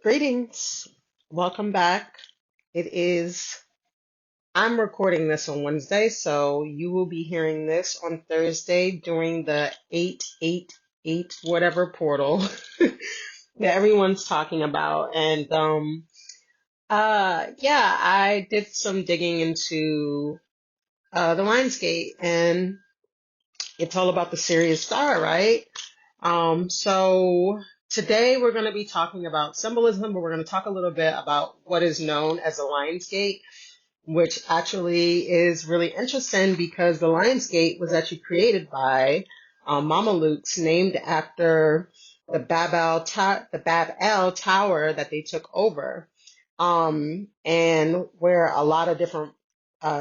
Greetings. Welcome back. I'm recording this on Wednesday, so you will be hearing this on Thursday during the 888 whatever portal that everyone's talking about. And, yeah, I did some digging into, the Lionsgate, and it's all about the Sirius star, right? So today we're going to be talking about symbolism, but we're going to talk a little bit about what is known as the Lionsgate, which actually is really interesting because the Lionsgate was actually created by Mamelukes named after the Bab-El Tower that they took over, and where a lot of different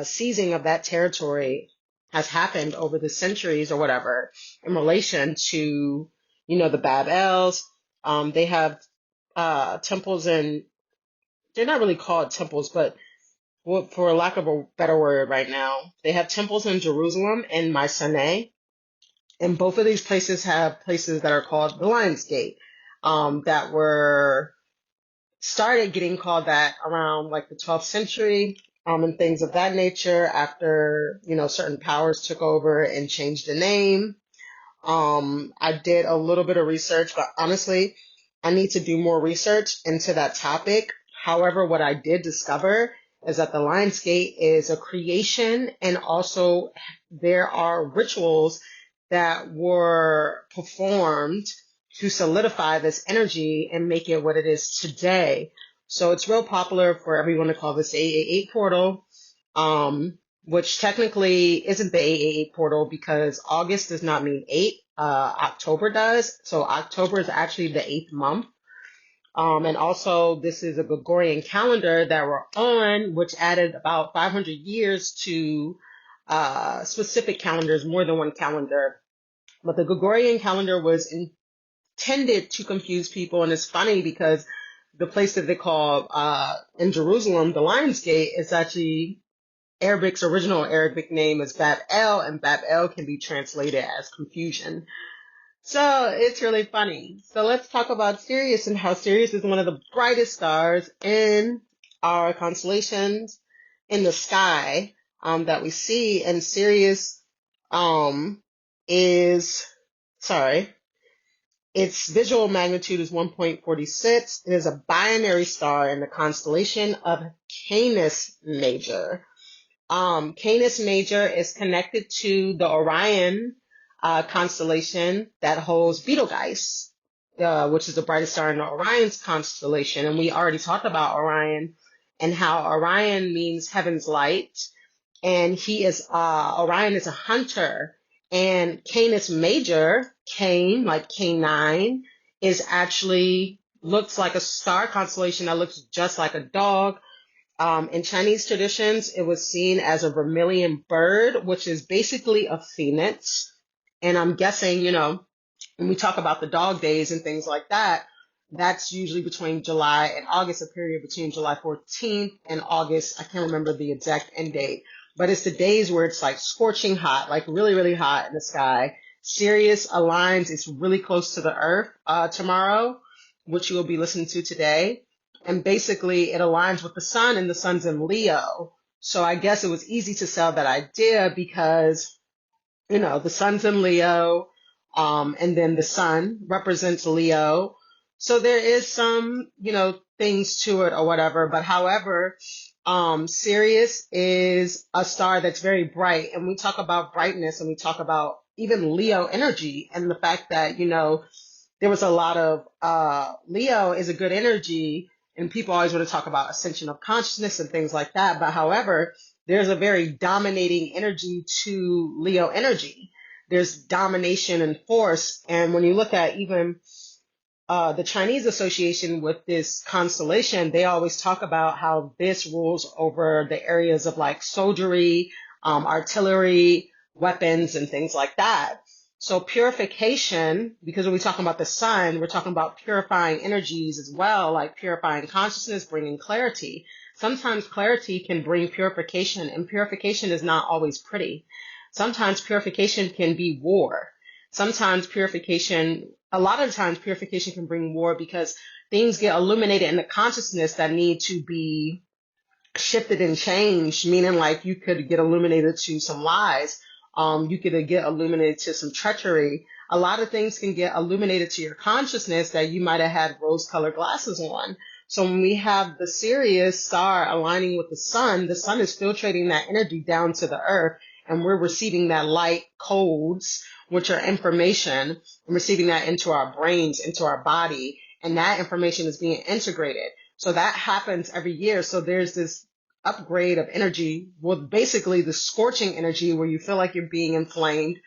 seizing of that territory has happened over the centuries or whatever in relation to, the Bab-Els. They have temples, and they're not really called temples, but for lack of a better word right now, they have temples in Jerusalem and Mycenae, and both of these places have places that are called the Lion's Gate, that were started getting called that around like the 12th century, and things of that nature after, certain powers took over and changed the name. I did a little bit of research, but honestly, I need to do more research into that topic. However, what I did discover is that the Lionsgate is a creation, and also there are rituals that were performed to solidify this energy and make it what it is today. So it's real popular for everyone to call this 888 portal, which technically isn't the 888 portal because August does not mean 8, October does. So October is actually the 8th month. And also this is a Gregorian calendar that we're on, which added about 500 years to specific calendars, more than one calendar. But the Gregorian calendar was intended to confuse people, and it's funny because the place that they call in Jerusalem, the Lion's Gate, is actually Arabic's original Arabic name is Bab-El, and Bab-El can be translated as confusion. So it's really funny. So let's talk about Sirius and how Sirius is one of the brightest stars in our constellations in the sky, that we see. And Sirius is, sorry, its visual magnitude is 1.46. It is a binary star in the constellation of Canis Major. Canis Major is connected to the Orion constellation that holds Betelgeuse, which is the brightest star in the Orion's constellation. And we already talked about Orion and how Orion means heaven's light. And Orion is a hunter. And Canis Major, Cain, like K9, looks like a star constellation that looks just like a dog. In Chinese traditions, it was seen as a vermilion bird, which is basically a phoenix. And I'm guessing, when we talk about the dog days and things like that, that's usually between July and August, a period between July 14th and August. I can't remember the exact end date, but it's the days where it's like scorching hot, like really, really hot in the sky. Sirius aligns, it's really close to the Earth tomorrow, which you will be listening to today. And basically it aligns with the sun, and the sun's in Leo. So I guess it was easy to sell that idea because, the sun's in Leo, and then the sun represents Leo. So there is some, things to it or whatever. But however, Sirius is a star that's very bright. And we talk about brightness, and we talk about even Leo energy, and the fact that, there was a lot of, Leo is a good energy. And people always want to talk about ascension of consciousness and things like that. But however, there's a very dominating energy to Leo energy. There's domination and force. And when you look at even the Chinese association with this constellation, they always talk about how this rules over the areas of like soldiery, artillery, weapons, and things like that. So purification, because when we're talking about the sun, we're talking about purifying energies as well, like purifying consciousness, bringing clarity. Sometimes clarity can bring purification, and purification is not always pretty. Sometimes purification can be war. Sometimes purification a lot of times purification can bring war because things get illuminated in the consciousness that need to be shifted and changed, meaning like you could get illuminated to some lies. You could get illuminated to some treachery. A lot of things can get illuminated to your consciousness that you might have had rose-colored glasses on. So when we have the Sirius star aligning with the sun is filtrating that energy down to the earth, and we're receiving that light codes, which are information, and receiving that into our brains, into our body, and that information is being integrated. So that happens every year. So there's this upgrade of energy, well, basically the scorching energy where you feel like you're being inflamed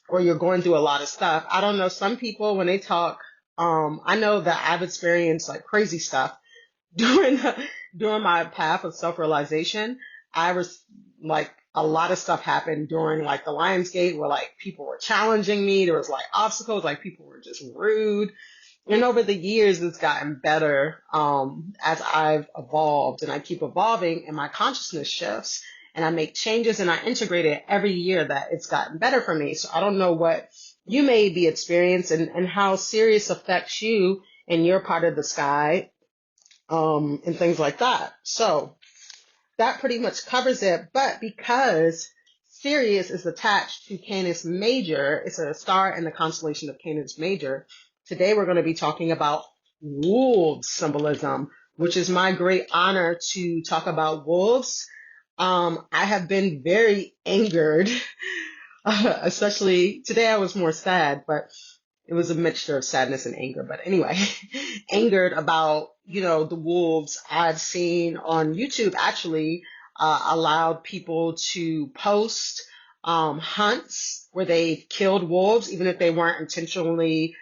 or you're going through a lot of stuff. I don't know. Some people, when they talk, I know that I've experienced like crazy stuff during during my path of self-realization. I was like, a lot of stuff happened during like the Lionsgate where like people were challenging me. There was like obstacles, like people were just rude. And over the years, it's gotten better as I've evolved, and I keep evolving, and my consciousness shifts, and I make changes, and I integrate it every year that it's gotten better for me. So I don't know what you may be experiencing and how Sirius affects you in your part of the sky, and things like that. So that pretty much covers it. But because Sirius is attached to Canis Major, it's a star in the constellation of Canis Major, today we're going to be talking about wolves symbolism, which is my great honor to talk about wolves. I have been very angered, especially today I was more sad, but it was a mixture of sadness and anger. But anyway, angered about, the wolves I've seen on YouTube actually allowed people to post hunts where they killed wolves, even if they weren't intentionally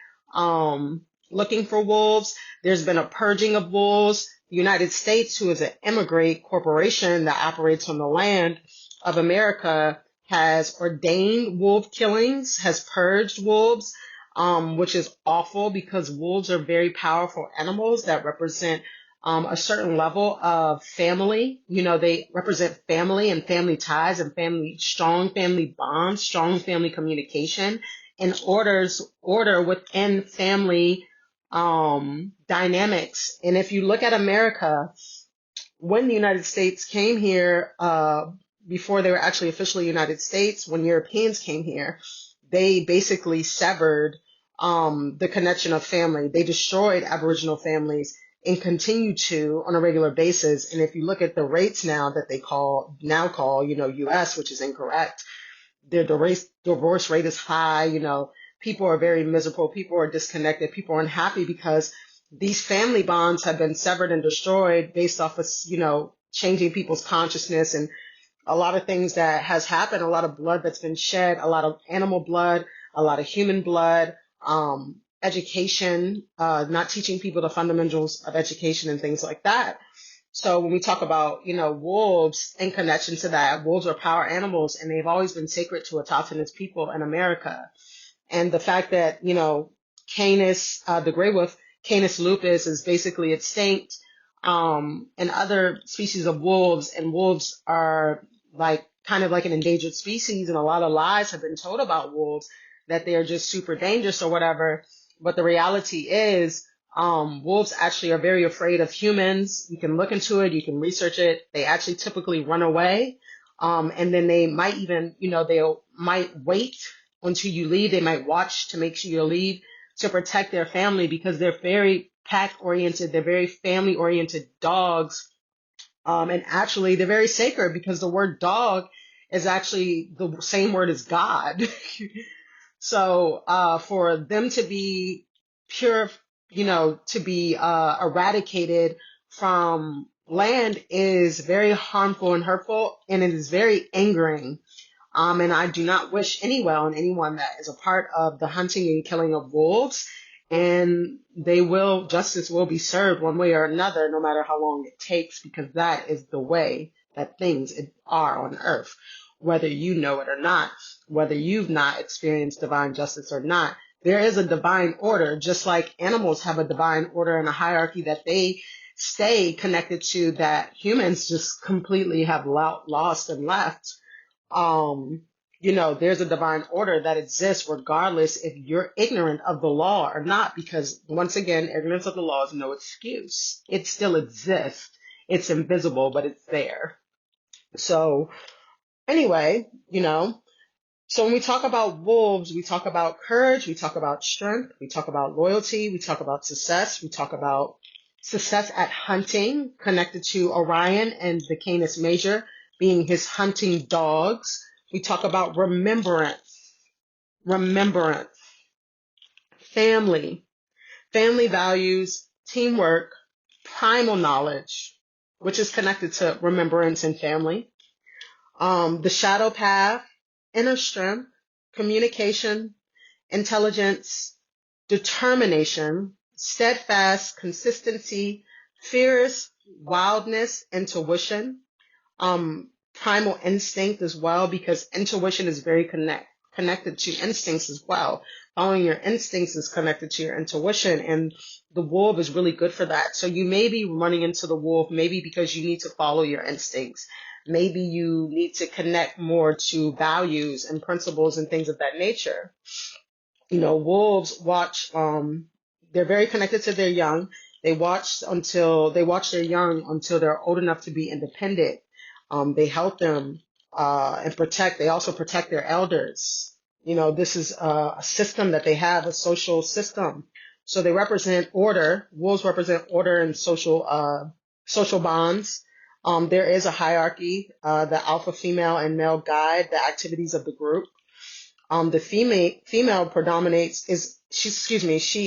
looking for wolves. There's been a purging of wolves. The United States, who is an immigrant corporation that operates on the land of America, has ordained wolf killings, has purged wolves, which is awful because wolves are very powerful animals that represent a certain level of family. They represent family and family ties and strong family bonds, strong family communication, and order within family dynamics. And if you look at America, when the United States came here, before they were actually officially United States, when Europeans came here, they basically severed the connection of family. They destroyed Aboriginal families and continue to on a regular basis. And if you look at the rates now that they call, US, which is incorrect, their divorce rate is high. People are very miserable. People are disconnected. People are unhappy because these family bonds have been severed and destroyed based off of, changing people's consciousness and a lot of things that has happened, a lot of blood that's been shed, a lot of animal blood, a lot of human blood, education, not teaching people the fundamentals of education and things like that. So when we talk about, wolves in connection to that, wolves are power animals and they've always been sacred to autochthonous people in America. And the fact that, Canis, the gray wolf, Canis lupus is basically extinct, and other species of wolves, and wolves are kind of like an endangered species, and a lot of lies have been told about wolves that they are just super dangerous or whatever. But the reality is, wolves actually are very afraid of humans. You can look into it, you can research it. They actually typically run away. And then they might even, they might wait until you leave. They might watch to make sure you leave to protect their family because they're very pack oriented. They're very family oriented dogs. And actually they're very sacred because the word dog is actually the same word as God. So, for them to be pure, to be, eradicated from land is very harmful and hurtful, and it is very angering. And I do not wish any well on anyone that is a part of the hunting and killing of wolves. And justice will be served one way or another, no matter how long it takes, because that is the way that things are on earth. Whether you know it or not, whether you've not experienced divine justice or not, there is a divine order, just like animals have a divine order and a hierarchy that they stay connected to that humans just completely have lost and left. there's a divine order that exists regardless if you're ignorant of the law or not, because once again, ignorance of the law is no excuse. It still exists. It's invisible, but it's there. So anyway, so when we talk about wolves, we talk about courage, we talk about strength, we talk about loyalty, we talk about success, we talk about success at hunting, connected to Orion and the Canis Major being his hunting dogs. We talk about remembrance, family values, teamwork, primal knowledge, which is connected to remembrance and family. The shadow path, inner strength, communication, intelligence, determination, steadfast, consistency, fierce, wildness, intuition, primal instinct as well, because intuition is very connected to instincts as well. Following your instincts is connected to your intuition, and the wolf is really good for that. So you may be running into the wolf maybe because you need to follow your instincts. Maybe you need to connect more to values and principles and things of that nature. Wolves watch, they're very connected to their young. They watch their young until they're old enough to be independent. They help them, and protect. They also protect their elders. This is a system that they have, a social system. So they represent order. Wolves represent order and social bonds. There is a hierarchy. The alpha female and male guide the activities of the group. The female predominates she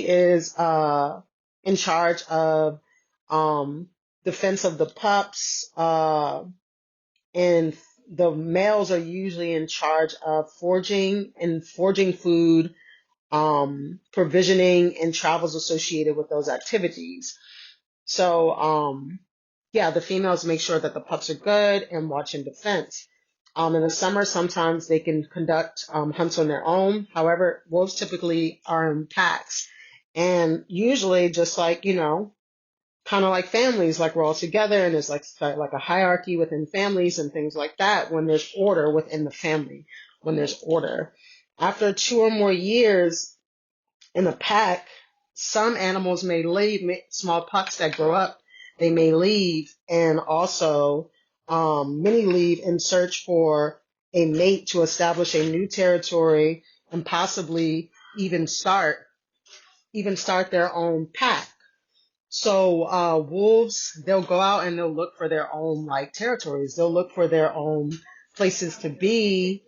is in charge of defense of the pups, and the males are usually in charge of forging food, provisioning, and travels associated with those activities. So yeah, the females make sure that the pups are good and watch in defense. In the summer, sometimes they can conduct hunts on their own. However, wolves typically are in packs. And usually, just like, kind of like families, like we're all together and there's like a hierarchy within families and things like that when there's order within the family, when there's order. After 2 or more years in a pack, some animals may leave, small pups that grow up, they may leave, and also many leave in search for a mate to establish a new territory and possibly even start their own pack. So wolves, they'll go out and they'll look for their own like territories. They'll look for their own places to be.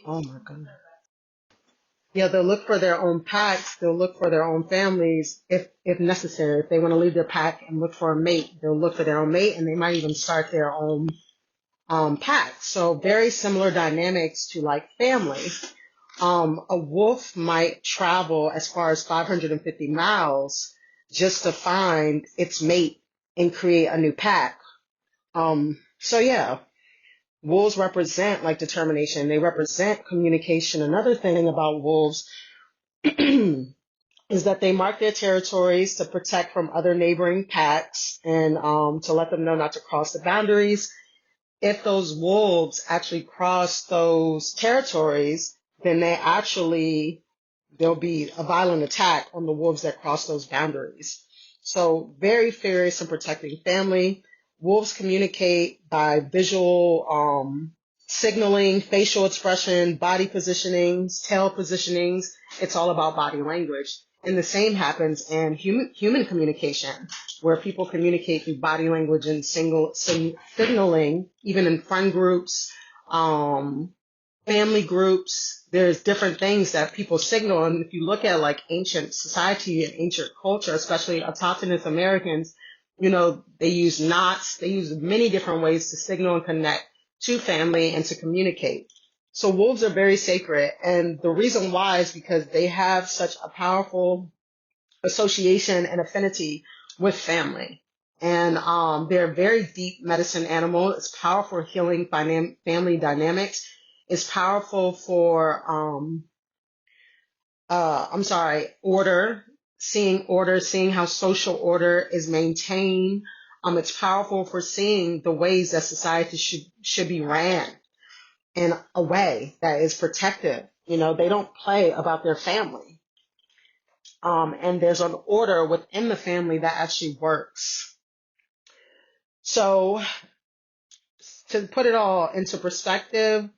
Oh my goodness. Yeah, they'll look for their own packs. They'll look for their own families if necessary. If they want to leave their pack and look for a mate, they'll look for their own mate, and they might even start their own pack. So very similar dynamics to like family. A wolf might travel as far as 550 miles just to find its mate and create a new pack. So yeah, wolves represent like determination. They represent communication. Another thing about wolves is that they mark their territories to protect from other neighboring packs and to let them know not to cross the boundaries. If those wolves actually cross those territories, then there'll be a violent attack on the wolves that cross those boundaries. So very furious and protecting family. Wolves communicate by visual signaling, facial expression, body positionings, tail positionings. It's all about body language. And the same happens in human communication, where people communicate through body language and signaling, even in friend groups, family groups. There's different things that people signal. And if you look at like ancient society and ancient culture, especially autochthonous Americans, they use knots. They use many different ways to signal and connect to family and to communicate. So wolves are very sacred. And the reason why is because they have such a powerful association and affinity with family. And they're a very deep medicine animal. It's powerful healing family dynamics. It's powerful for, order, seeing how social order is maintained. It's powerful for seeing the ways that society should be ran. in a way that is protective. You know, they don't play about their family. And there's an order within the family that actually works. So to put it all into perspective,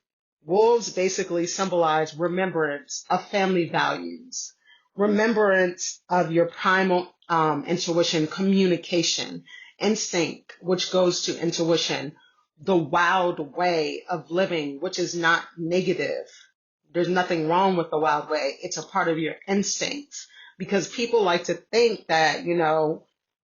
wolves basically symbolize remembrance of family values, remembrance of your primal intuition, communication, instinct, which goes to intuition, the wild way of living, which is not negative. There's nothing wrong with the wild way. It's a part of your instincts, because people like to think that,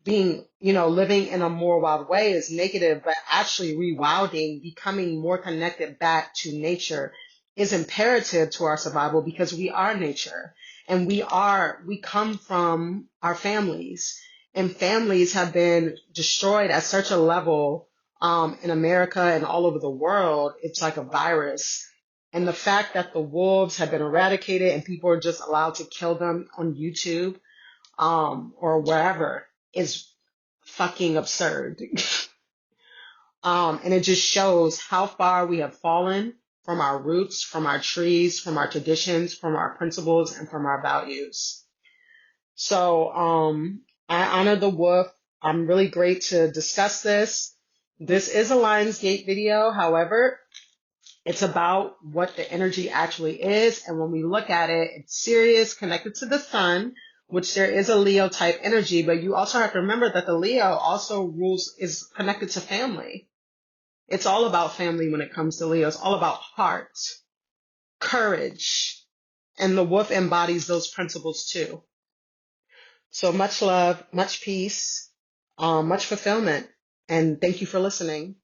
being, living in a more wild way is negative, but actually rewilding, becoming more connected back to nature is imperative to our survival, because we are nature, and we come from our families, and families have been destroyed at such a level, in America and all over the world. It's like a virus. And the fact that the wolves have been eradicated and people are just allowed to kill them on YouTube, or wherever, is fucking absurd. And it just shows how far we have fallen from our roots, from our trees, from our traditions, from our principles, and from our values. So, I honor the wolf. I'm really great to discuss this. This is a Lionsgate video. However, it's about what the energy actually is. And when we look at it, it's Sirius connected to the sun, which there is a Leo type energy, but you also have to remember that the Leo also is connected to family. It's all about family when it comes to Leo. It's all about heart, courage, and the wolf embodies those principles too. So much love, much peace, much fulfillment, and thank you for listening.